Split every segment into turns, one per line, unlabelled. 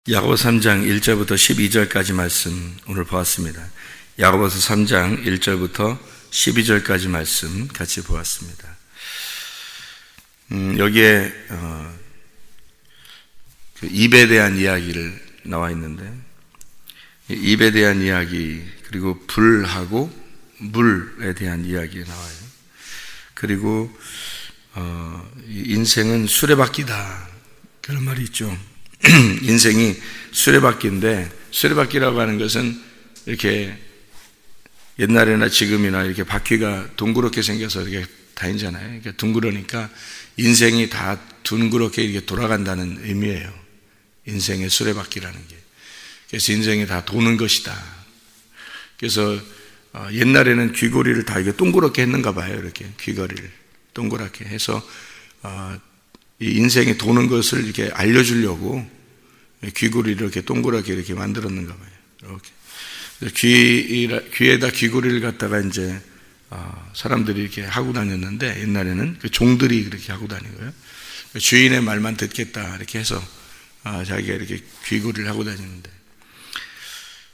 야고보서 3장 1절부터 12절까지 말씀 오늘 보았습니다. 야고보서 3장 1절부터 12절까지 말씀 같이 보았습니다. 여기에 입에 대한 이야기를 나와 있는데, 입에 대한 이야기, 그리고 불하고 물에 대한 이야기가 나와요. 그리고 인생은 수레바퀴다, 그런 말이 있죠. 인생이 수레바퀴인데, 수레바퀴라고 하는 것은 이렇게 옛날이나 지금이나 이렇게 바퀴가 둥그렇게 생겨서 이렇게 다니잖아요. 그러니까 둥그러니까 인생이 다 둥그렇게 이렇게 돌아간다는 의미예요. 인생의 수레바퀴라는 게. 그래서 인생이 다 도는 것이다. 그래서 옛날에는 귀고리를 다 이게 동그랗게 했는가 봐요. 이렇게 귀걸이를 동그랗게 해서 이 인생이 도는 것을 이렇게 알려주려고 귀고리를 이렇게 동그랗게 이렇게 만들었는가 봐요. 이렇게. 귀에다 귀고리를 갖다가 이제 사람들이 이렇게 하고 다녔는데, 옛날에는 그 종들이 그렇게 하고 다니고요. 주인의 말만 듣겠다 이렇게 해서 자기가 이렇게 귀고리를 하고 다니는데,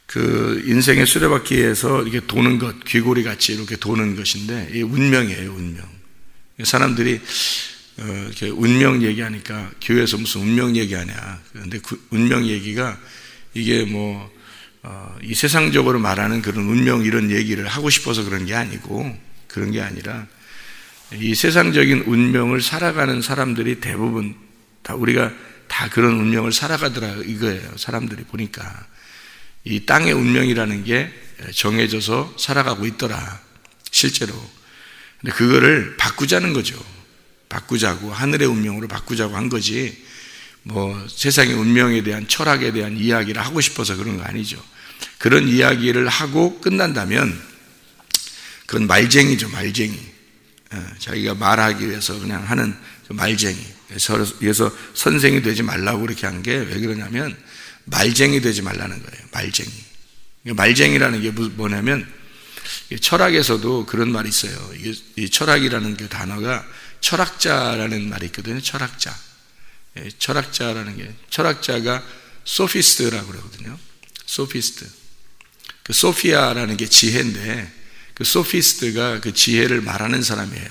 그 인생의 수레바퀴에서 이렇게 도는 것, 귀고리 같이 이렇게 도는 것인데, 이 운명이에요, 운명. 사람들이 이렇게 운명 얘기하니까 교회에서 무슨 운명 얘기하냐. 그런데 그 운명 얘기가 이게 이 세상적으로 말하는 그런 운명 이런 얘기를 하고 싶어서 그런 게 아니고, 그런 게 아니라 이 세상적인 운명을 살아가는 사람들이 대부분 다 우리가 다 그런 운명을 살아가더라 이거예요. 사람들이 보니까 이 땅의 운명이라는 게 정해져서 살아가고 있더라, 실제로. 근데 그거를 바꾸자는 거죠. 바꾸자고, 하늘의 운명으로 바꾸자고 한 거지, 세상의 운명에 대한 철학에 대한 이야기를 하고 싶어서 그런 거 아니죠. 그런 이야기를 하고 끝난다면 그건 말쟁이죠, 말쟁이. 자기가 말하기 위해서 그냥 하는 그 말쟁이. 그래서 선생이 되지 말라고 그렇게 한 게 왜 그러냐면, 말쟁이 되지 말라는 거예요, 말쟁이. 말쟁이라는 게 뭐냐면, 철학에서도 그런 말이 있어요. 이 철학이라는 그 단어가 철학자라는 말이 있거든요. 철학자. 철학자라는 게, 철학자가 소피스트라고 그러거든요. 소피스트. 그 소피아라는 게 지혜인데, 그 소피스트가 그 지혜를 말하는 사람이에요.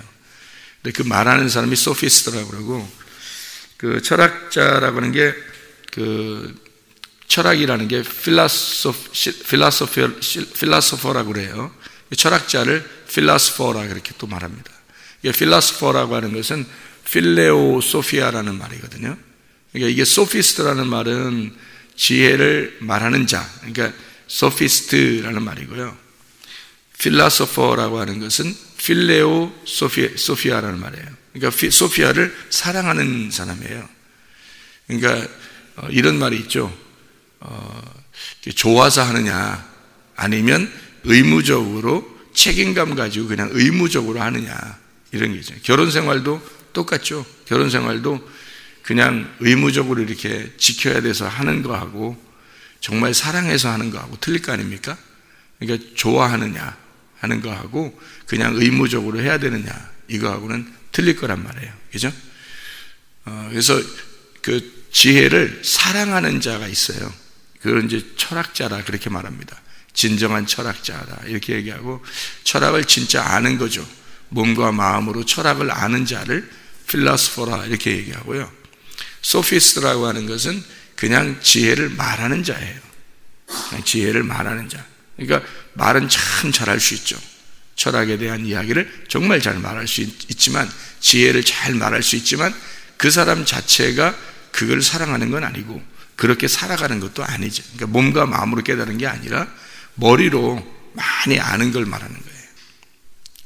근데 그 말하는 사람이 소피스트라고 그러고, 그 철학자라고 하는 게, 그 철학이라는 게 필라소퍼라고 그래요. 철학자를 필라스포라 그렇게 또 말합니다. 필라스포라고 하는 것은 필레오 소피아라는 말이거든요. 그러니까 이게 소피스트라는 말은 지혜를 말하는 자, 그러니까 소피스트라는 말이고요. 필라소퍼라고 하는 것은 필레오 소피아라는 말이에요. 그러니까 소피아를 사랑하는 사람이에요. 그러니까 이런 말이 있죠. 좋아서 하느냐, 아니면 의무적으로 책임감 가지고 그냥 의무적으로 하느냐, 이런 게 있죠. 결혼 생활도 똑같죠. 결혼 생활도 그냥 의무적으로 이렇게 지켜야 돼서 하는 거하고 정말 사랑해서 하는 거하고 틀릴 거 아닙니까? 그러니까 좋아하느냐 하는 거하고 그냥 의무적으로 해야 되느냐, 이거하고는 틀릴 거란 말이에요. 그죠? 그래서 그 지혜를 사랑하는 자가 있어요. 그걸 이제 철학자라 그렇게 말합니다. 진정한 철학자다 이렇게 얘기하고, 철학을 진짜 아는 거죠. 몸과 마음으로 철학을 아는 자를 필라스포라 이렇게 얘기하고요. 소피스트라고 하는 것은 그냥 지혜를 말하는 자예요. 그냥 지혜를 말하는 자. 그러니까 말은 참 잘할 수 있죠. 철학에 대한 이야기를 정말 잘 말할 수 있지만, 지혜를 잘 말할 수 있지만, 그 사람 자체가 그걸 사랑하는 건 아니고 그렇게 살아가는 것도 아니죠. 그러니까 몸과 마음으로 깨달은 게 아니라 머리로 많이 아는 걸 말하는 거예요.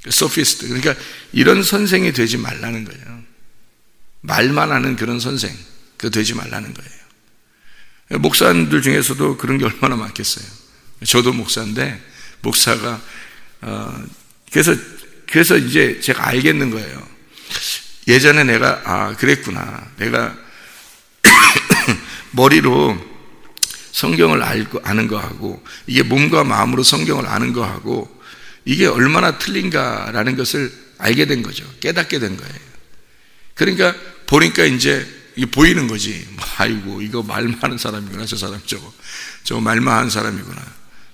소피스트. 그러니까 이런 선생이 되지 말라는 거예요. 말만 하는 그런 선생, 그거 되지 말라는 거예요. 목사님들 중에서도 그런 게 얼마나 많겠어요. 저도 목사인데, 목사가 그래서 이제 제가 알겠는 거예요. 예전에 내가 그랬구나. 내가 머리로 성경을 아는 거하고, 이게 몸과 마음으로 성경을 아는 거하고 이게 얼마나 틀린가라는 것을 알게 된 거죠. 깨닫게 된 거예요. 그러니까 보니까 이제 이게 보이는 거지. 아이고, 이거 말만 하는 사람이구나. 저 사람 저거 말만 하는 사람이구나.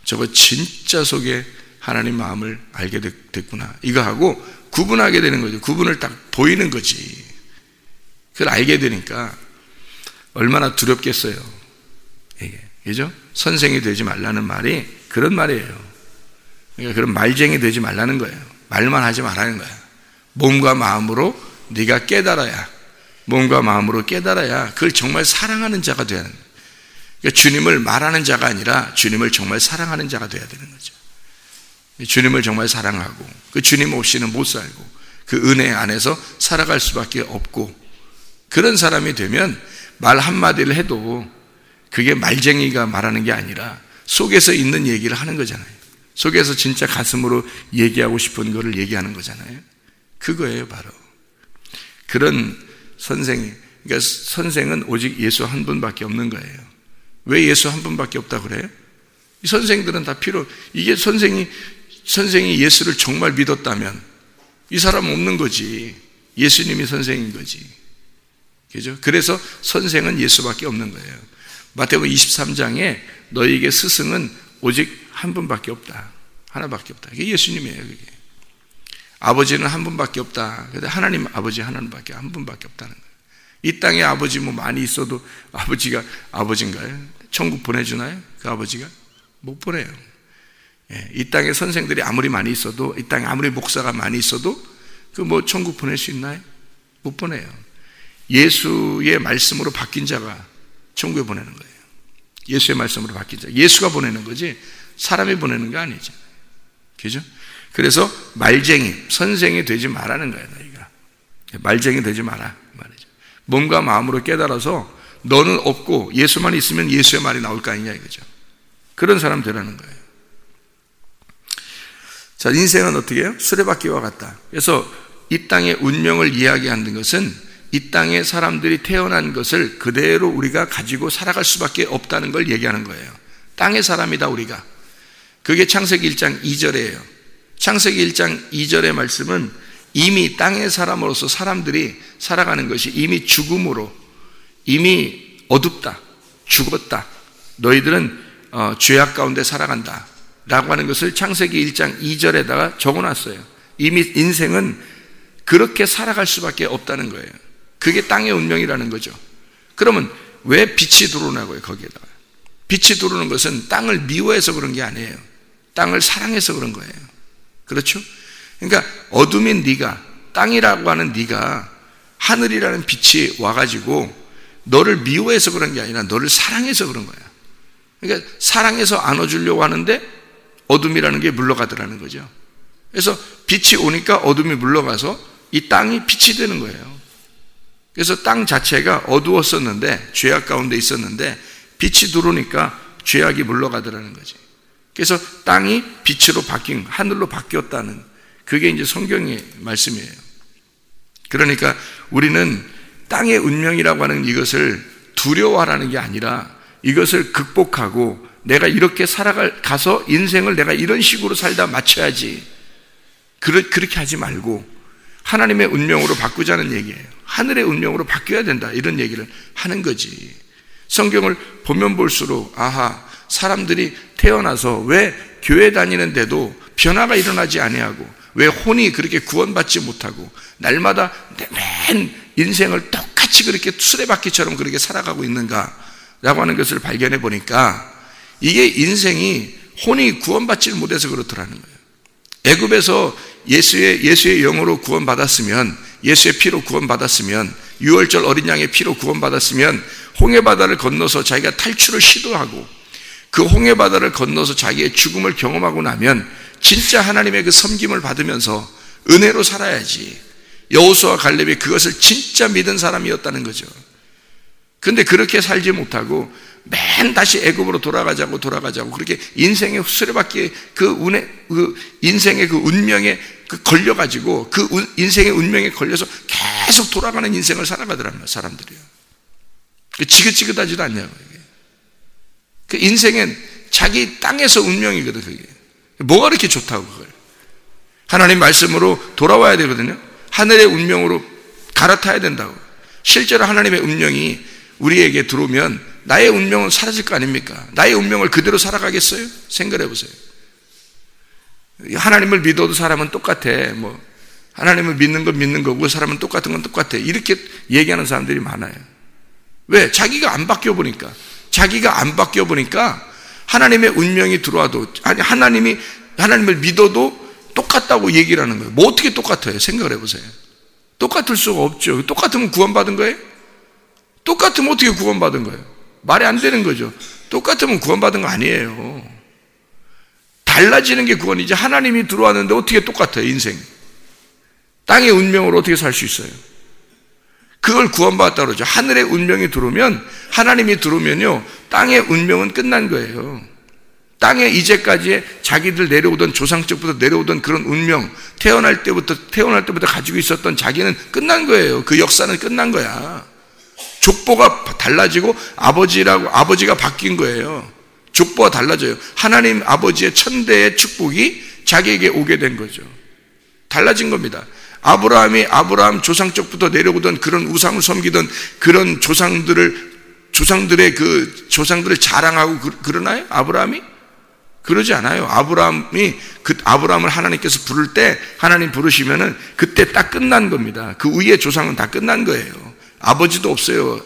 저거 진짜 속에 하나님 마음을 알게 됐구나. 이거 하고 구분하게 되는 거죠. 구분을 딱 보이는 거지. 그걸 알게 되니까 얼마나 두렵겠어요. 이게, 그죠? 선생이 되지 말라는 말이 그런 말이에요. 그러니까 그런 말쟁이 되지 말라는 거예요. 말만 하지 말라는 거야. 몸과 마음으로 네가 깨달아야, 몸과 마음으로 깨달아야 그걸 정말 사랑하는 자가 돼야 하는 거예요. 그러니까 주님을 말하는 자가 아니라 주님을 정말 사랑하는 자가 돼야 되는 거죠. 주님을 정말 사랑하고 그 주님 없이는 못 살고 그 은혜 안에서 살아갈 수밖에 없고, 그런 사람이 되면 말 한마디를 해도 그게 말쟁이가 말하는 게 아니라 속에서 있는 얘기를 하는 거잖아요. 속에서 진짜 가슴으로 얘기하고 싶은 거를 얘기하는 거잖아요. 그거예요, 바로. 그런 선생이, 그러니까 선생은 오직 예수 한 분밖에 없는 거예요. 왜 예수 한 분밖에 없다 그래요? 이 선생들은 다 이게 선생이 예수를 정말 믿었다면 이 사람은 없는 거지. 예수님이 선생인 거지. 그죠? 그래서 선생은 예수밖에 없는 거예요. 마태복음 23장에 너희에게 스승은 오직 한 분밖에 없다. 하나밖에 없다. 그게 예수님이에요. 그게. 아버지는 한 분밖에 없다. 근데 하나님 아버지 하나님밖에 한 분밖에 없다는 거예요. 이 땅에 아버지 뭐 많이 있어도 아버지가 아버지인가요? 천국 보내주나요? 그 아버지가? 못 보내요. 이 땅에 선생들이 아무리 많이 있어도, 이 땅에 아무리 목사가 많이 있어도 그 뭐 천국 보낼 수 있나요? 못 보내요. 예수의 말씀으로 바뀐 자가 천국에 보내는 거예요. 예수의 말씀으로 바뀐 자, 예수가 보내는 거지 사람이 보내는 거 아니죠. 그죠? 그래서 말쟁이, 선생이 되지 말라는 거예요. 너희가 말쟁이 되지 마라 말이죠. 몸과 마음으로 깨달아서 너는 없고 예수만 있으면 예수의 말이 나올 거 아니냐 이거죠. 그런 사람 되라는 거예요. 자, 인생은 어떻게 해요? 수레바퀴와 같다. 그래서 이 땅의 운명을 이야기하는 것은 이 땅에 사람들이 태어난 것을 그대로 우리가 가지고 살아갈 수밖에 없다는 걸 얘기하는 거예요. 땅의 사람이다 우리가. 그게 창세기 1장 2절이에요. 창세기 1장 2절의 말씀은 이미 땅의 사람으로서 사람들이 살아가는 것이 이미 죽음으로, 이미 어둡다, 죽었다, 너희들은 죄악 가운데 살아간다 라고 하는 것을 창세기 1장 2절에다가 적어놨어요. 이미 인생은 그렇게 살아갈 수밖에 없다는 거예요. 그게 땅의 운명이라는 거죠. 그러면 왜 빛이 들어오냐고요, 거기에다가. 빛이 들어오는 것은 땅을 미워해서 그런 게 아니에요. 땅을 사랑해서 그런 거예요. 그렇죠? 그러니까 어둠인 네가, 땅이라고 하는 네가 하늘이라는 빛이 와가지고 너를 미워해서 그런 게 아니라 너를 사랑해서 그런 거야. 그러니까 사랑해서 안아주려고 하는데 어둠이라는 게 물러가더라는 거죠. 그래서 빛이 오니까 어둠이 물러가서 이 땅이 빛이 되는 거예요. 그래서 땅 자체가 어두웠었는데, 죄악 가운데 있었는데 빛이 들어오니까 죄악이 물러가더라는 거지. 그래서 땅이 빛으로 바뀐, 하늘로 바뀌었다는, 그게 이제 성경의 말씀이에요. 그러니까 우리는 땅의 운명이라고 하는 이것을 두려워하라는 게 아니라 이것을 극복하고 내가 이렇게 가서 인생을 내가 이런 식으로 살다 마쳐야지, 그렇게 하지 말고 하나님의 운명으로 바꾸자는 얘기예요. 하늘의 운명으로 바뀌어야 된다, 이런 얘기를 하는 거지. 성경을 보면 볼수록 아하, 사람들이 태어나서 왜 교회 다니는데도 변화가 일어나지 아니하고 왜 혼이 그렇게 구원받지 못하고 날마다 맨 인생을 똑같이 그렇게 수레바퀴처럼 그렇게 살아가고 있는가라고 하는 것을 발견해 보니까 이게 인생이 혼이 구원받지 못해서 그렇더라는 거예요. 애굽에서 예수의 영으로 구원받았으면, 예수의 피로 구원받았으면, 유월절 어린 양의 피로 구원받았으면 홍해바다를 건너서 자기가 탈출을 시도하고 그 홍해바다를 건너서 자기의 죽음을 경험하고 나면 진짜 하나님의 그 섬김을 받으면서 은혜로 살아야지. 여호수아와 갈렙이 그것을 진짜 믿은 사람이었다는 거죠. 그런데 그렇게 살지 못하고 맨 다시 애굽으로 돌아가자고 그렇게 인생의 수레바퀴에 그 인생의 그 운명에 걸려가지고 그 인생의 운명에 걸려서 계속 돌아가는 인생을 살아가더라는 거예요, 사람들이요. 지긋지긋하지도 않냐고. 그 인생은 자기 땅에서 운명이거든, 그게. 뭐가 그렇게 좋다고, 그걸. 하나님 말씀으로 돌아와야 되거든요. 하늘의 운명으로 갈아타야 된다고. 실제로 하나님의 운명이 우리에게 들어오면 나의 운명은 사라질 거 아닙니까? 나의 운명을 그대로 살아가겠어요? 생각해 보세요. 하나님을 믿어도 사람은 똑같아. 하나님을 믿는 건 믿는 거고 사람은 똑같은 건 똑같아. 이렇게 얘기하는 사람들이 많아요. 왜? 자기가 안 바뀌어 보니까. 하나님의 운명이 들어와도, 하나님을 믿어도 똑같다고 얘기를 하는 거예요. 어떻게 똑같아요? 생각을 해보세요. 똑같을 수가 없죠. 똑같으면 구원받은 거예요? 똑같으면 어떻게 구원받은 거예요? 말이 안 되는 거죠. 똑같으면 구원받은 거 아니에요. 달라지는 게 구원이지. 하나님이 들어왔는데 어떻게 똑같아요, 인생? 땅의 운명으로 어떻게 살 수 있어요? 그걸 구원받았다 그러죠. 하늘의 운명이 들어오면, 하나님이 들어오면요, 땅의 운명은 끝난 거예요. 땅에 이제까지 자기들 내려오던, 조상적부터 내려오던 그런 운명, 태어날 때부터 가지고 있었던 자기는 끝난 거예요. 그 역사는 끝난 거야. 족보가 달라지고 아버지가 바뀐 거예요. 족보가 달라져요. 하나님 아버지의 천대의 축복이 자기에게 오게 된 거죠. 달라진 겁니다. 아브라함 조상적부터 내려오던 그런 우상을 섬기던 그런 조상들의 조상들을 자랑하고 그러나요? 아브라함이? 그러지 않아요. 아브라함을 하나님께서 부를 때, 하나님 부르시면은 그때 딱 끝난 겁니다. 그 위의 조상은 다 끝난 거예요. 아버지도 없어요.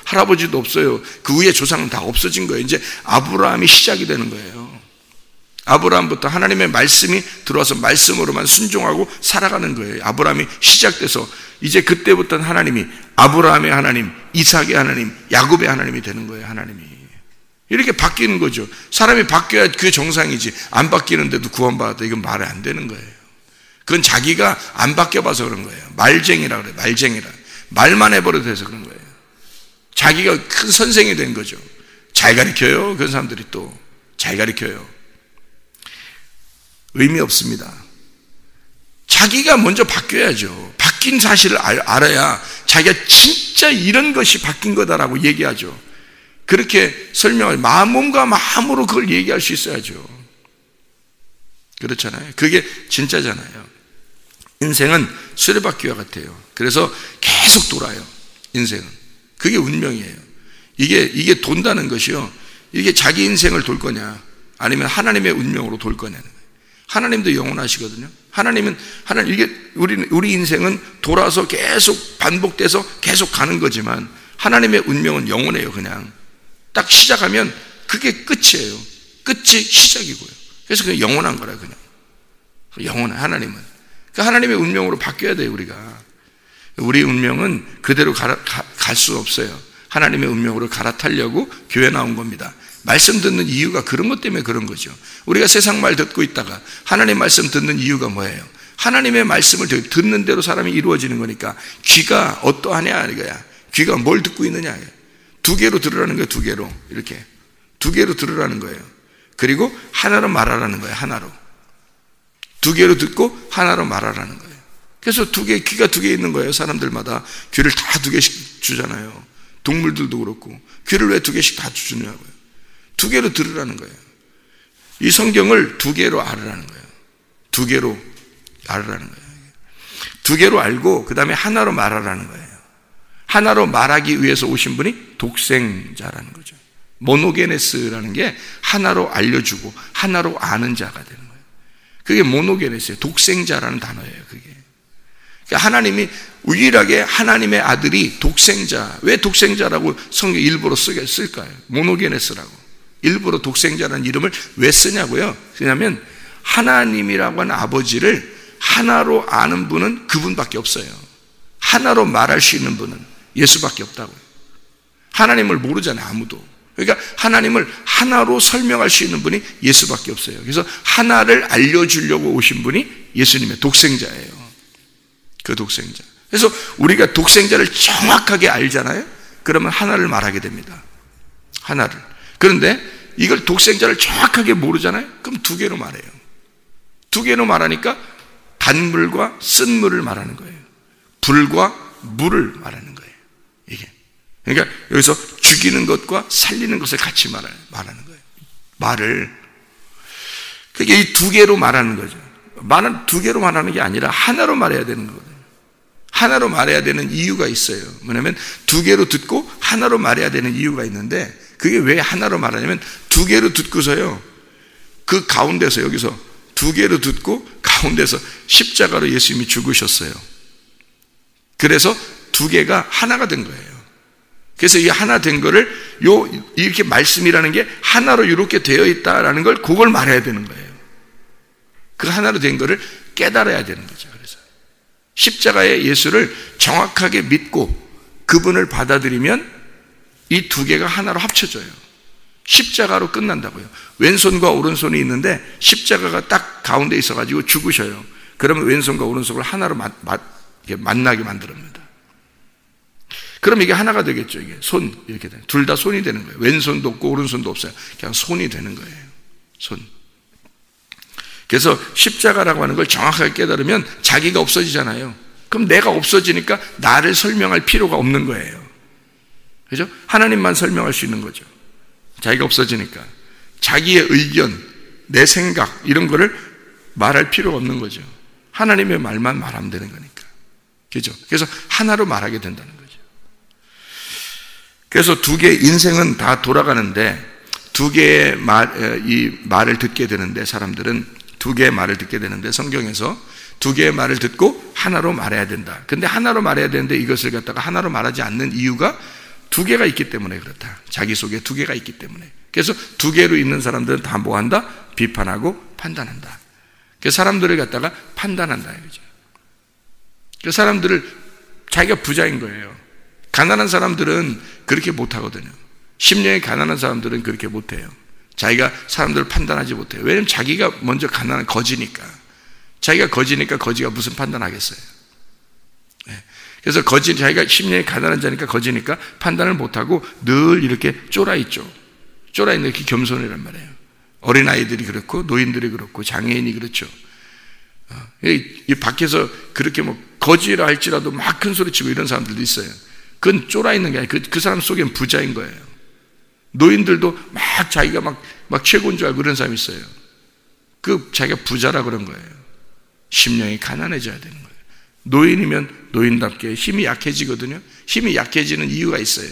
할아버지도 없어요. 그 위의 조상은 다 없어진 거예요. 이제 아브라함이 시작이 되는 거예요. 아브라함부터 하나님의 말씀이 들어와서 말씀으로만 순종하고 살아가는 거예요. 아브라함이 시작돼서 이제 그때부터는 하나님이 아브라함의 하나님, 이삭의 하나님, 야곱의 하나님이 되는 거예요. 하나님이 이렇게 바뀌는 거죠. 사람이 바뀌어야 그게 정상이지. 안 바뀌는데도 구원받았다, 이건 말이 안 되는 거예요. 그건 자기가 안 바뀌어봐서 그런 거예요. 말쟁이라 그래요. 말쟁이라. 말만 해버려도 해서 그런 거예요. 자기가 큰 선생이 된 거죠. 잘 가르쳐요. 그런 사람들이 또 잘 가르쳐요. 의미 없습니다. 자기가 먼저 바뀌어야죠. 바뀐 사실을 알아야 자기가 진짜 이런 것이 바뀐 거다라고 얘기하죠. 그렇게 설명을 몸과 마음으로 그걸 얘기할 수 있어야죠. 그렇잖아요. 그게 진짜잖아요. 인생은 수레바퀴와 같아요. 그래서 계속 돌아요. 인생은. 그게 운명이에요. 이게 돈다는 것이요. 이게 자기 인생을 돌 거냐, 아니면 하나님의 운명으로 돌 거냐는 거예요. 하나님도 영원하시거든요. 이게 우리 인생은 돌아서 계속 반복돼서 계속 가는 거지만 하나님의 운명은 영원해요. 그냥 딱 시작하면 그게 끝이에요. 끝이 시작이고요. 그래서 그냥 영원한 거라. 그냥 영원한 하나님은 그 하나님의 운명으로 바뀌어야 돼요. 우리 운명은 그대로 갈 수 없어요. 하나님의 운명으로 갈아타려고 교회 나온 겁니다. 말씀 듣는 이유가 그런 것 때문에 그런 거죠. 우리가 세상 말 듣고 있다가 하나님 말씀 듣는 이유가 뭐예요? 하나님의 말씀을 듣는 대로 사람이 이루어지는 거니까. 귀가 어떠하냐 이거야. 귀가 뭘 듣고 있느냐. 두 개로 들으라는 거예요. 두 개로. 이렇게 두 개로 들으라는 거예요. 그리고 하나로 말하라는 거예요. 하나로. 두 개로 듣고 하나로 말하라는 거예요. 그래서 귀가 두 개 있는 거예요. 사람들마다 귀를 다 두 개씩 주잖아요. 동물들도 그렇고. 귀를 왜 두 개씩 다 주냐고요. 두 개로 들으라는 거예요. 이 성경을 두 개로 알으라는 거예요. 두 개로 알으라는 거예요. 두 개로 알고 그 다음에 하나로 말하라는 거예요. 하나로 말하기 위해서 오신 분이 독생자라는 거죠. 모노게네스라는 게 하나로 알려주고 하나로 아는 자가 되는 거예요. 그게 모노게네스예요. 독생자라는 단어예요. 그게. 그러니까 하나님이 유일하게 하나님의 아들이 독생자. 왜 독생자라고 성경 일부러 쓸까요? 모노게네스라고. 일부러 독생자라는 이름을 왜 쓰냐고요? 왜냐하면 하나님이라고 하는 아버지를 하나로 아는 분은 그분밖에 없어요. 하나로 말할 수 있는 분은 예수밖에 없다고요. 하나님을 모르잖아요. 아무도. 그러니까 하나님을 하나로 설명할 수 있는 분이 예수밖에 없어요. 그래서 하나를 알려주려고 오신 분이 예수님의 독생자예요. 그 독생자. 그래서 우리가 독생자를 정확하게 알잖아요. 그러면 하나를 말하게 됩니다. 하나를. 그런데 이걸 독생자를 정확하게 모르잖아요. 그럼 두 개로 말해요. 두 개로 말하니까 단물과 쓴물을 말하는 거예요. 불과 물을 말하는 거예요. 이게. 그러니까 여기서 죽이는 것과 살리는 것을 같이 말하는 거예요. 말을. 그게 이 두 개로 말하는 거죠. 말은 두 개로 말하는 게 아니라 하나로 말해야 되는 거거든요. 하나로 말해야 되는 이유가 있어요. 뭐냐면 두 개로 듣고 하나로 말해야 되는 이유가 있는데, 그게 왜 하나로 말하냐면 두 개로 듣고서요, 그 가운데서, 여기서 두 개로 듣고 가운데서 십자가로 예수님이 죽으셨어요. 그래서 두 개가 하나가 된 거예요. 그래서 이 하나 된 거를 이렇게 말씀이라는 게 하나로 이렇게 되어 있다라는 걸, 그걸 말해야 되는 거예요. 그 하나로 된 거를 깨달아야 되는 거죠. 그래서 십자가의 예수를 정확하게 믿고 그분을 받아들이면 이 두 개가 하나로 합쳐져요. 십자가로 끝난다고요. 왼손과 오른손이 있는데 십자가가 딱 가운데 있어가지고 죽으셔요. 그러면 왼손과 오른손을 하나로 만나게 만들어냅니다. 그럼 이게 하나가 되겠죠. 이게 손, 이렇게 돼. 둘 다 손이 되는 거예요. 왼손도 없고 오른손도 없어요. 그냥 손이 되는 거예요. 손. 그래서 십자가라고 하는 걸 정확하게 깨달으면 자기가 없어지잖아요. 그럼 내가 없어지니까 나를 설명할 필요가 없는 거예요. 그죠? 하나님만 설명할 수 있는 거죠. 자기가 없어지니까 자기의 의견, 내 생각 이런 거를 말할 필요가 없는 거죠. 하나님의 말만 말하면 되는 거니까. 그죠? 그래서 하나로 말하게 된다는 거죠. 그래서 두 개의 인생은 다 돌아가는데, 두 개의 이 말을 듣게 되는데, 사람들은 두 개의 말을 듣게 되는데, 성경에서 두 개의 말을 듣고 하나로 말해야 된다. 근데 하나로 말해야 되는데 이것을 갖다가 하나로 말하지 않는 이유가 두 개가 있기 때문에 그렇다. 자기 속에 두 개가 있기 때문에. 그래서 두 개로 있는 사람들은 다 뭐한다? 비판하고 판단한다. 그래서 사람들을 갖다가 판단한다 이거죠. 그 사람들을, 자기가 부자인 거예요. 가난한 사람들은 그렇게 못하거든요. 심령이 가난한 사람들은 그렇게 못해요. 자기가 사람들을 판단하지 못해요. 왜냐하면 자기가 먼저 가난한 거지니까. 자기가 거지니까 거지가 무슨 판단하겠어요. 그래서 자기가 심령이 가난한 자니까 거지니까 판단을 못하고 늘 이렇게 쫄아있죠. 쫄아있는 게 겸손이란 말이에요. 어린아이들이 그렇고 노인들이 그렇고 장애인이 그렇죠. 이 밖에서 그렇게 뭐 거지라 할지라도 막 큰 소리 치고 이런 사람들도 있어요. 그건 쫄아있는 게 아니라 그 사람 속엔 부자인 거예요. 노인들도 막 자기가 막 최고인 줄 알고 그런 사람이 있어요. 그 자기가 부자라 그런 거예요. 심령이 가난해져야 되는 거예요. 노인이면 노인답게 힘이 약해지거든요. 힘이 약해지는 이유가 있어요.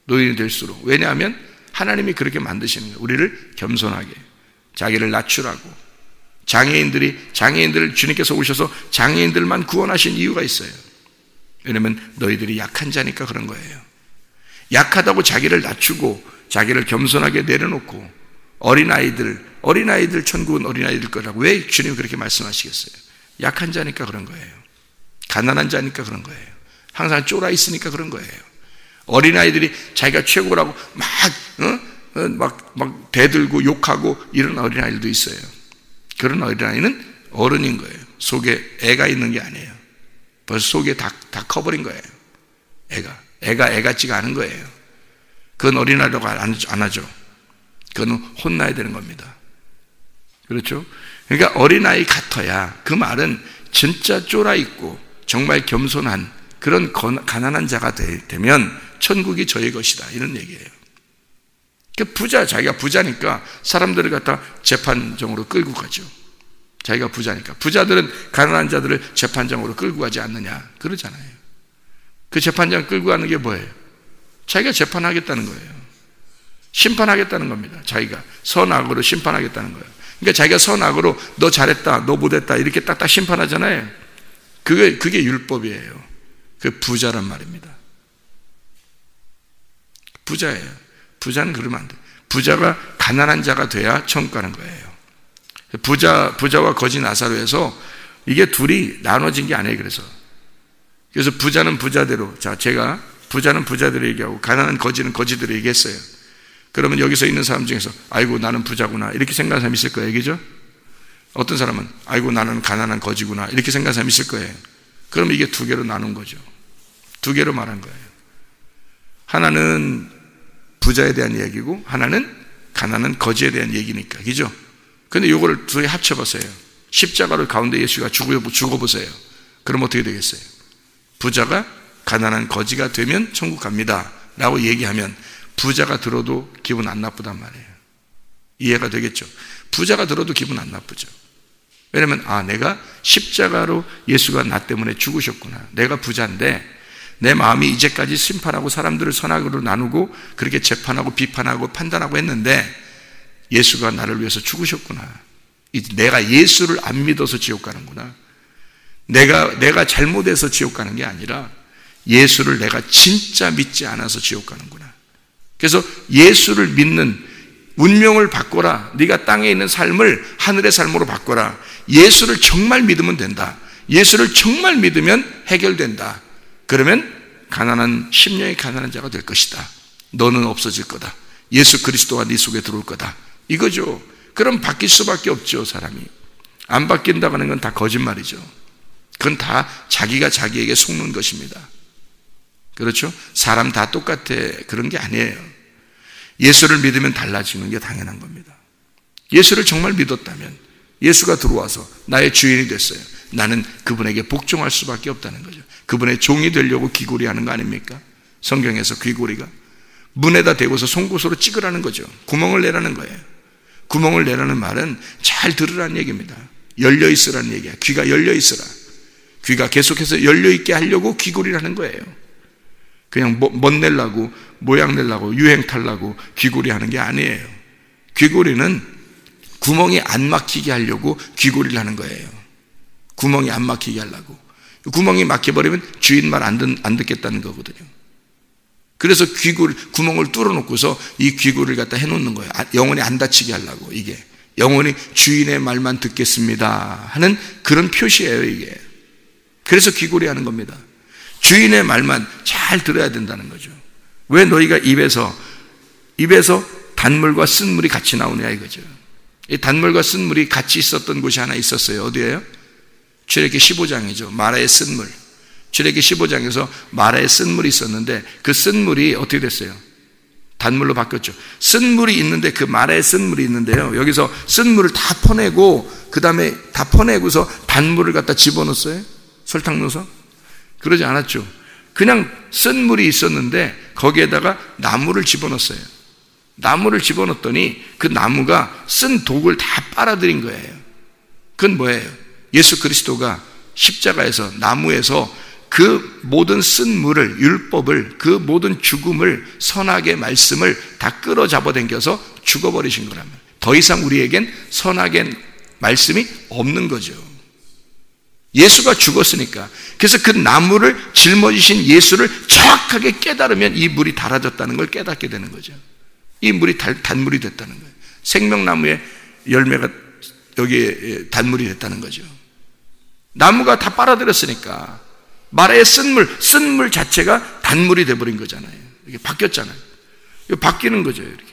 노인이 될수록. 왜냐하면 하나님이 그렇게 만드시는 거예요. 우리를 겸손하게, 자기를 낮추라고. 장애인들을 주님께서 오셔서 장애인들만 구원하신 이유가 있어요. 왜냐하면 너희들이 약한 자니까 그런 거예요. 약하다고 자기를 낮추고 자기를 겸손하게 내려놓고, 어린아이들 천국은 어린아이들 거라고 왜 주님이 그렇게 말씀하시겠어요? 약한 자니까 그런 거예요. 가난한 자니까 그런 거예요. 항상 쫄아 있으니까 그런 거예요. 어린아이들이 자기가 최고라고 막 대들고 욕하고 이런 어린아이들도 있어요. 그런 어린아이는 어른인 거예요. 속에 애가 있는 게 아니에요. 벌써 속에 다 커버린 거예요. 애가 애 같지가 않은 거예요. 그건 어린아이라고 안 하죠. 그건 혼나야 되는 겁니다. 그렇죠? 그러니까 어린아이 같아야, 그 말은 진짜 쫄아있고 정말 겸손한 그런 가난한 자가 되면 천국이 저의 것이다, 이런 얘기예요. 자기가 부자니까 사람들을 갖다 재판정으로 끌고 가죠. 자기가 부자니까. 부자들은 가난한 자들을 재판장으로 끌고 가지 않느냐 그러잖아요. 그 재판장 끌고 가는 게 뭐예요? 자기가 재판하겠다는 거예요. 심판하겠다는 겁니다. 자기가 선악으로 심판하겠다는 거예요. 그러니까 자기가 선악으로 너 잘했다, 너 못했다 이렇게 딱딱 심판하잖아요. 그게 율법이에요. 그 부자란 말입니다. 부자예요. 부자는 그러면 안 돼요. 부자가 가난한 자가 돼야 천국 가는 거예요. 부자와 거지 나사로에서 이게 둘이 나눠진 게 아니에요. 그래서 부자는 부자대로, 제가 부자는 부자대로 얘기하고 가난한 거지는 거지대로 얘기했어요. 그러면 여기서 있는 사람 중에서 아이고 나는 부자구나 이렇게 생각하는 사람 있을 거예요. 그죠? 어떤 사람은 아이고 나는 가난한 거지구나 이렇게 생각하는 사람 있을 거예요. 그럼 이게 두 개로 나눈 거죠. 두 개로 말한 거예요. 하나는 부자에 대한 얘기고 하나는 가난한 거지에 대한 얘기니까. 그죠? 근데 이거를 둘이 합쳐보세요. 십자가를 가운데 예수가 죽어보세요. 그럼 어떻게 되겠어요? 부자가 가난한 거지가 되면 천국 갑니다 라고 얘기하면 부자가 들어도 기분 안 나쁘단 말이에요. 이해가 되겠죠? 부자가 들어도 기분 안 나쁘죠. 왜냐하면 내가 십자가로 예수가 나 때문에 죽으셨구나. 내가 부자인데 내 마음이 이제까지 심판하고 사람들을 선악으로 나누고 그렇게 재판하고 비판하고 판단하고 했는데 예수가 나를 위해서 죽으셨구나. 내가 예수를 안 믿어서 지옥 가는구나. 내가 잘못해서 지옥 가는 게 아니라 예수를 내가 진짜 믿지 않아서 지옥 가는구나. 그래서 예수를 믿는 운명을 바꿔라. 네가 땅에 있는 삶을 하늘의 삶으로 바꿔라. 예수를 정말 믿으면 된다. 예수를 정말 믿으면 해결된다. 그러면 가난한 심령이 가난한 자가 될 것이다. 너는 없어질 거다. 예수 그리스도가 네 속에 들어올 거다. 이거죠. 그럼 바뀔 수밖에 없죠. 사람이 안 바뀐다고 하는 건 다 거짓말이죠. 그건 다 자기가 자기에게 속는 것입니다. 그렇죠? 사람 다 똑같아. 그런 게 아니에요. 예수를 믿으면 달라지는 게 당연한 겁니다. 예수를 정말 믿었다면 예수가 들어와서 나의 주인이 됐어요. 나는 그분에게 복종할 수밖에 없다는 거죠. 그분의 종이 되려고 귀고리하는 거 아닙니까? 성경에서 귀고리가 문에다 대고서 송곳으로 찍으라는 거죠. 구멍을 내라는 거예요. 구멍을 내라는 말은 잘 들으라는 얘기입니다. 열려 있으라는 얘기야. 귀가 열려 있으라. 귀가 계속해서 열려 있게 하려고 귀고리를 하는 거예요. 그냥 멋 내려고 모양 내려고 유행 타려고 귀고리 하는 게 아니에요. 귀고리는 구멍이 안 막히게 하려고 귀고리를 하는 거예요. 구멍이 안 막히게 하려고. 구멍이 막혀버리면 주인 말 안 듣겠다는 거거든요. 그래서 구멍을 뚫어놓고서 이 귀고리를 갖다 해놓는 거예요. 영혼이 안 다치게 하려고. 이게 영혼이 주인의 말만 듣겠습니다 하는 그런 표시예요. 이게 그래서 귀고리 하는 겁니다. 주인의 말만 잘 들어야 된다는 거죠. 왜 너희가 입에서 단물과 쓴물이 같이 나오냐 이거죠. 이 단물과 쓴물이 같이 있었던 곳이 하나 있었어요. 어디예요? 출애굽기 15장이죠. 마라의 쓴물. 출애굽기 15장에서 마라의 쓴물이 있었는데 그 쓴물이 어떻게 됐어요? 단물로 바뀌었죠. 쓴물이 있는데 그 마라의 쓴물이 있는데요. 여기서 쓴물을 다 퍼내고 그 다음에 다 퍼내고서 단물을 갖다 집어넣었어요. 설탕 넣어서? 그러지 않았죠. 그냥 쓴물이 있었는데 거기에다가 나무를 집어넣었어요. 나무를 집어넣었더니 그 나무가 쓴 독을 다 빨아들인 거예요. 그건 뭐예요? 예수 그리스도가 십자가에서 나무에서 그 모든 쓴물을, 율법을, 그 모든 죽음을, 선악의 말씀을 다 끌어잡아당겨서 죽어버리신 거라면 더 이상 우리에겐 선악의 말씀이 없는 거죠. 예수가 죽었으니까. 그래서 그 나무를 짊어지신 예수를 정확하게 깨달으면 이 물이 달아졌다는 걸 깨닫게 되는 거죠. 이 물이 단물이 됐다는 거예요. 생명나무의 열매가 여기에 단물이 됐다는 거죠. 나무가 다 빨아들였으니까 마라의 쓴물 자체가 단물이 돼버린 거잖아요. 이게 바뀌었잖아요. 이거 바뀌는 거죠. 이렇게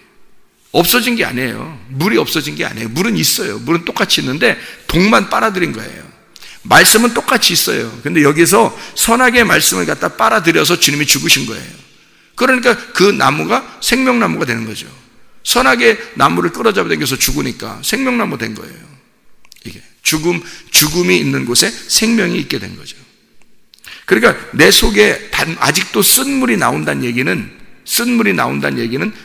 없어진 게 아니에요. 물이 없어진 게 아니에요. 물은 있어요. 물은 똑같이 있는데 독만 빨아들인 거예요. 말씀은 똑같이 있어요. 근데 여기서 선악의 말씀을 갖다 빨아들여서 주님이 죽으신 거예요. 그러니까 그 나무가 생명나무가 되는 거죠. 선악의 나무를 끌어잡아당겨서 죽으니까 생명나무 된 거예요. 이게 죽음이 있는 곳에 생명이 있게 된 거죠. 그러니까 내 속에 아직도 쓴물이 나온다는 얘기는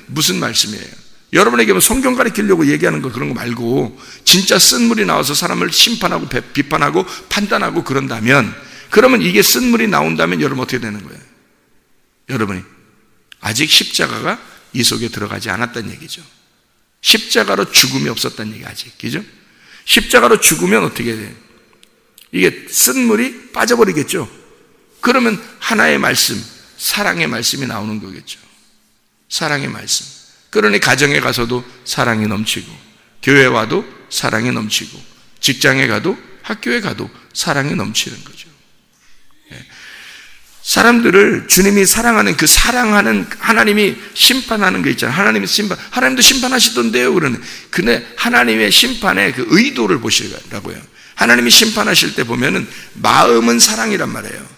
무슨 말씀이에요? 여러분에게 성경 가르치려고 얘기하는 거 그런 거 말고 진짜 쓴물이 나와서 사람을 심판하고 비판하고 판단하고 그런다면, 그러면 이게 쓴물이 나온다면 여러분 어떻게 되는 거예요? 여러분이 아직 십자가가 이 속에 들어가지 않았다는 얘기죠. 십자가로 죽음이 없었다는 얘기 아직. 그죠? 십자가로 죽으면 어떻게 돼요? 이게 쓴물이 빠져버리겠죠. 그러면 하나의 말씀, 사랑의 말씀이 나오는 거겠죠. 사랑의 말씀. 그러니 가정에 가서도 사랑이 넘치고, 교회 와도 사랑이 넘치고, 직장에 가도 학교에 가도 사랑이 넘치는 거죠. 사람들을 주님이 사랑하는 그 사랑하는 하나님이 심판하는 거 있잖아요. 하나님도 심판하시던데요. 근데 하나님의 심판의 그 의도를 보시라고요. 하나님이 심판하실 때 보면은 마음은 사랑이란 말이에요.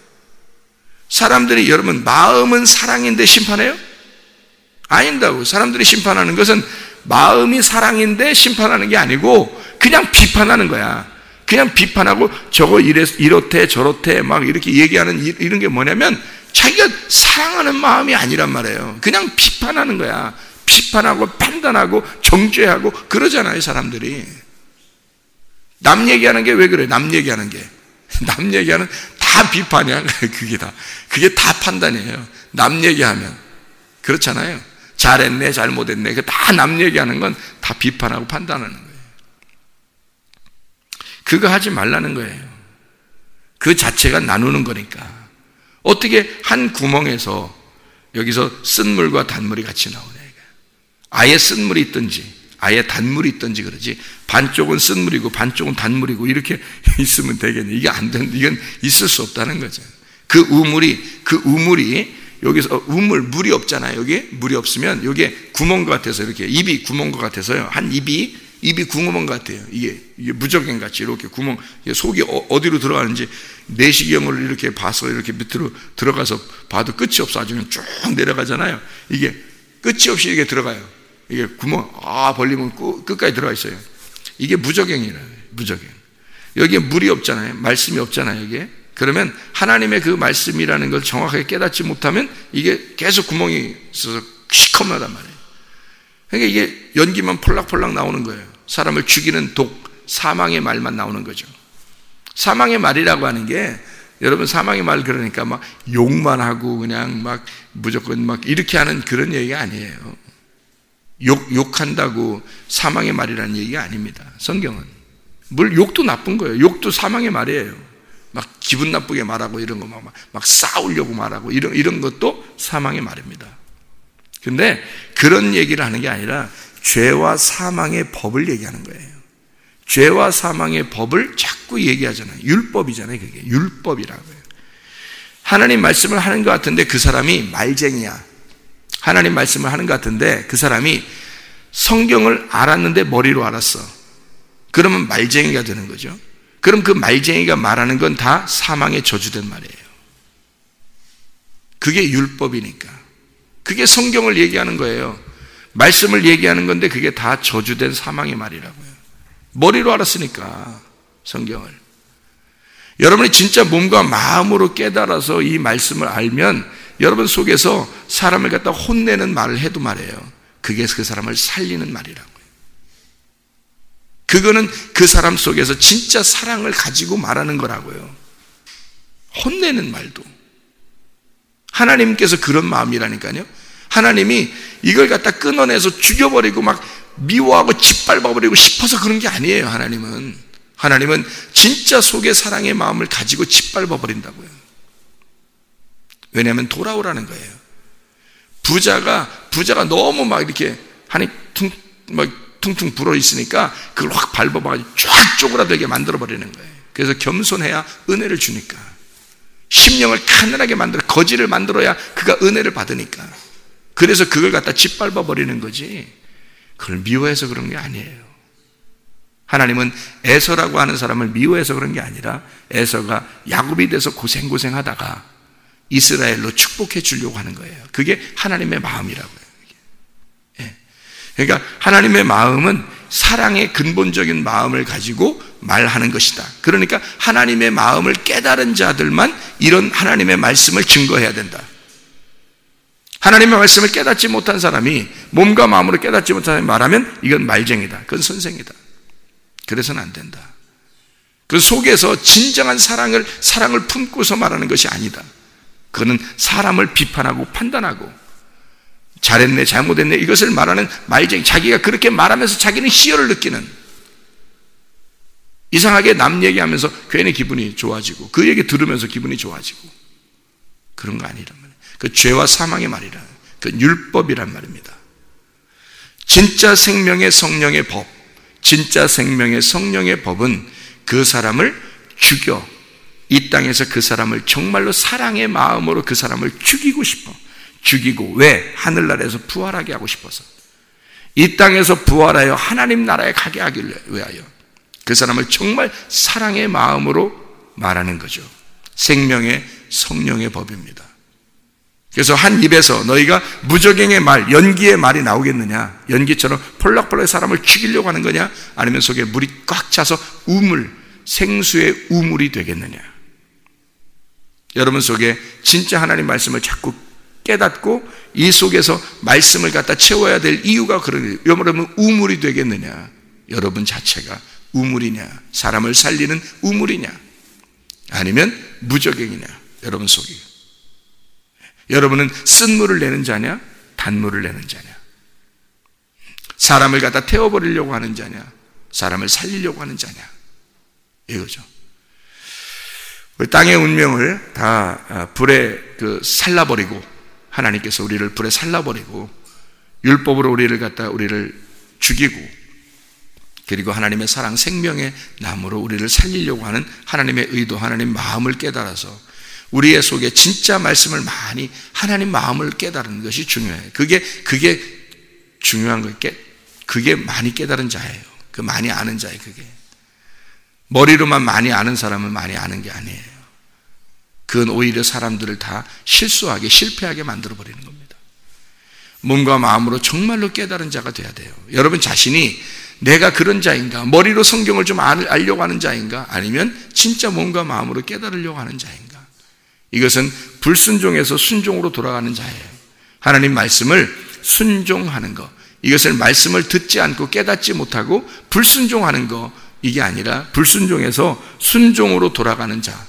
사람들이 여러분 마음은 사랑인데 심판해요? 아닌다고. 사람들이 심판하는 것은 마음이 사랑인데 심판하는 게 아니고 그냥 비판하는 거야. 그냥 비판하고 저거 이렇대 저렇대 막 이렇게 얘기하는 이런 게 뭐냐면 자기가 사랑하는 마음이 아니란 말이에요. 그냥 비판하는 거야. 비판하고 판단하고 정죄하고 그러잖아요, 사람들이. 남 얘기하는 게 왜 그래? 남 얘기하는 게. 남 얘기하는 다 비판이야. 그게 다 판단이에요. 남 얘기하면. 그렇잖아요. 잘했네, 잘못했네. 다 남 얘기하는 건 다 비판하고 판단하는 거예요. 그거 하지 말라는 거예요. 그 자체가 나누는 거니까. 어떻게 한 구멍에서 여기서 쓴물과 단물이 같이 나오냐. 아예 쓴물이 있든지 아예 단물이 있든지 그러지, 반쪽은 쓴물이고 반쪽은 단물이고 이렇게 있으면 되겠네. 이게 안 되는, 이건 있을 수 없다는 거죠. 그 우물이 여기서 물이 없잖아요. 여기 물이 없으면 여기에 구멍 같아서 이렇게 입이 구멍 같아서요. 한 입이 구멍 같아요. 이게 무적행 같이 이렇게 구멍, 속이 어디로 들어가는지 내시경을 이렇게 봐서 이렇게 밑으로 들어가서 봐도 끝이 없어. 아주 쭉 내려가잖아요. 이게 끝이 없이 이게 들어가요. 이게 구멍 벌리면 끝까지 들어가 있어요. 이게 무적행이라요. 무적행. 여기에 물이 없잖아요. 말씀이 없잖아요. 이게. 그러면 하나님의 그 말씀이라는 걸 정확하게 깨닫지 못하면 이게 계속 구멍이 있어서 시커멓단 말이에요. 그러니까 이게 연기만 폴락폴락 나오는 거예요. 사람을 죽이는 독, 사망의 말만 나오는 거죠. 사망의 말이라고 하는 게, 여러분 사망의 말 그러니까 막 욕만 하고 그냥 막 무조건 막 이렇게 하는 그런 얘기가 아니에요. 욕한다고 사망의 말이라는 얘기가 아닙니다. 성경은. 욕도 나쁜 거예요. 욕도 사망의 말이에요. 막 기분 나쁘게 말하고 이런 거 막 싸우려고 말하고 이런 것도 사망의 말입니다. 근데 그런 얘기를 하는 게 아니라 죄와 사망의 법을 얘기하는 거예요. 죄와 사망의 법을 자꾸 얘기하잖아요. 율법이잖아요. 그게 율법이라고 해요. 하나님 말씀을 하는 것 같은데 그 사람이 말쟁이야. 하나님 말씀을 하는 것 같은데 그 사람이 성경을 알았는데 머리로 알았어. 그러면 말쟁이가 되는 거죠. 그럼 그 말쟁이가 말하는 건 다 사망에 저주된 말이에요. 그게 율법이니까. 그게 성경을 얘기하는 거예요. 말씀을 얘기하는 건데 그게 다 저주된 사망의 말이라고요. 머리로 알았으니까 성경을. 여러분이 진짜 몸과 마음으로 깨달아서 이 말씀을 알면 여러분 속에서 사람을 갖다 혼내는 말을 해도 말이에요. 그게 그 사람을 살리는 말이라고요. 그거는 그 사람 속에서 진짜 사랑을 가지고 말하는 거라고요. 혼내는 말도. 하나님께서 그런 마음이라니까요. 하나님이 이걸 갖다 끊어내서 죽여버리고 막 미워하고 짓밟아버리고 싶어서 그런 게 아니에요. 하나님은 진짜 속에 사랑의 마음을 가지고 짓밟아버린다고요. 왜냐하면 돌아오라는 거예요. 부자가 너무 막 이렇게 한이 퉁퉁 불어 있으니까 그걸 확 밟아봐가지고 쫙 쪼그라들게 만들어버리는 거예요. 그래서 겸손해야 은혜를 주니까. 심령을 가난하게 만들어 거지를 만들어야 그가 은혜를 받으니까. 그래서 그걸 갖다 짓밟아버리는 거지, 그걸 미워해서 그런 게 아니에요. 하나님은 에서라고 하는 사람을 미워해서 그런 게 아니라 에서가 야곱이 돼서 고생하다가 이스라엘로 축복해 주려고 하는 거예요. 그게 하나님의 마음이라고요. 그러니까 하나님의 마음은 사랑의 근본적인 마음을 가지고 말하는 것이다. 그러니까 하나님의 마음을 깨달은 자들만 이런 하나님의 말씀을 증거해야 된다. 하나님의 말씀을 깨닫지 못한 사람이, 몸과 마음으로 깨닫지 못한 사람이 말하면 이건 말쟁이다. 그건 선생이다. 그래서는 안 된다. 그 속에서 진정한 사랑을 품고서 말하는 것이 아니다. 그거는 사람을 비판하고 판단하고 잘했네 잘못했네 이것을 말하는 말쟁이, 자기가 그렇게 말하면서 자기는 희열을 느끼는, 이상하게 남 얘기하면서 괜히 기분이 좋아지고 그 얘기 들으면서 기분이 좋아지고 그런 거 아니란 말이에요. 그 죄와 사망의 말이라, 그 율법이란 말입니다. 진짜 생명의 성령의 법, 진짜 생명의 성령의 법은 그 사람을 죽여, 이 땅에서 그 사람을 정말로 사랑의 마음으로 그 사람을 죽이고 싶어. 죽이고, 왜? 하늘나라에서 부활하게 하고 싶어서. 이 땅에서 부활하여 하나님 나라에 가게 하기 위하여 그 사람을 정말 사랑의 마음으로 말하는 거죠. 생명의 성령의 법입니다. 그래서 한 입에서 너희가 무적행의 말, 연기의 말이 나오겠느냐? 연기처럼 폴락폴락 사람을 죽이려고 하는 거냐? 아니면 속에 물이 꽉 차서 우물, 생수의 우물이 되겠느냐? 여러분 속에 진짜 하나님 말씀을 자꾸 깨닫고 이 속에서 말씀을 갖다 채워야 될 이유가 그러니, 여러분 우물이 되겠느냐? 여러분 자체가 우물이냐, 사람을 살리는 우물이냐, 아니면 무적행이냐, 여러분 속이. 여러분은 쓴물을 내는 자냐, 단물을 내는 자냐, 사람을 갖다 태워버리려고 하는 자냐, 사람을 살리려고 하는 자냐, 이거죠. 우리 땅의 운명을 다 불에 살라버리고, 하나님께서 우리를 불에 살라버리고 율법으로 우리를 죽이고, 그리고 하나님의 사랑 생명의 나무로 우리를 살리려고 하는 하나님의 의도, 하나님 마음을 깨달아서 우리의 속에 진짜 말씀을 많이, 하나님 마음을 깨달은 것이 중요해요. 그게 중요한 거예요. 그게 많이 깨달은 자예요. 그 많이 아는 자예요. 그게 머리로만 많이 아는 사람은 많이 아는 게 아니에요. 그건 오히려 사람들을 다 실수하게, 실패하게 만들어버리는 겁니다. 몸과 마음으로 정말로 깨달은 자가 돼야 돼요. 여러분 자신이 내가 그런 자인가, 머리로 성경을 좀 알려고 하는 자인가, 아니면 진짜 몸과 마음으로 깨달으려고 하는 자인가. 이것은 불순종에서 순종으로 돌아가는 자예요. 하나님 말씀을 순종하는 것, 이것을 말씀을 듣지 않고 깨닫지 못하고 불순종하는 것, 이게 아니라 불순종에서 순종으로 돌아가는 자,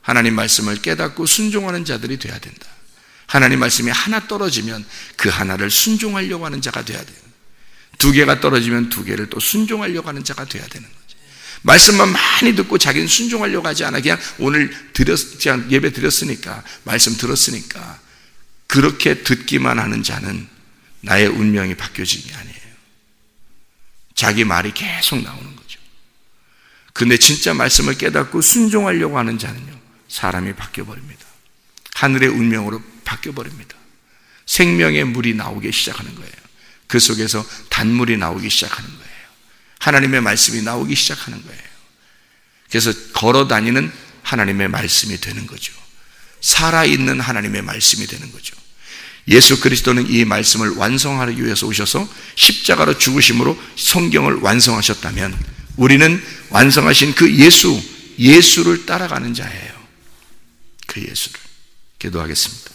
하나님 말씀을 깨닫고 순종하는 자들이 돼야 된다. 하나님 말씀이 하나 떨어지면 그 하나를 순종하려고 하는 자가 돼야 돼요. 두 개가 떨어지면 두 개를 또 순종하려고 하는 자가 돼야 되는 거죠. 말씀만 많이 듣고 자기는 순종하려고 하지 않아 그냥 오늘 예배 드렸으니까, 말씀 들었으니까 그렇게 듣기만 하는 자는 나의 운명이 바뀌어지는 게 아니에요. 자기 말이 계속 나오는 거죠. 근데 진짜 말씀을 깨닫고 순종하려고 하는 자는요, 사람이 바뀌어버립니다. 하늘의 운명으로 바뀌어버립니다. 생명의 물이 나오기 시작하는 거예요. 그 속에서 단물이 나오기 시작하는 거예요. 하나님의 말씀이 나오기 시작하는 거예요. 그래서 걸어다니는 하나님의 말씀이 되는 거죠. 살아있는 하나님의 말씀이 되는 거죠. 예수 그리스도는 이 말씀을 완성하기 위해서 오셔서 십자가로 죽으심으로 성경을 완성하셨다면 우리는 완성하신 그 예수를 따라가는 자예요. 그 예수를. 기도하겠습니다.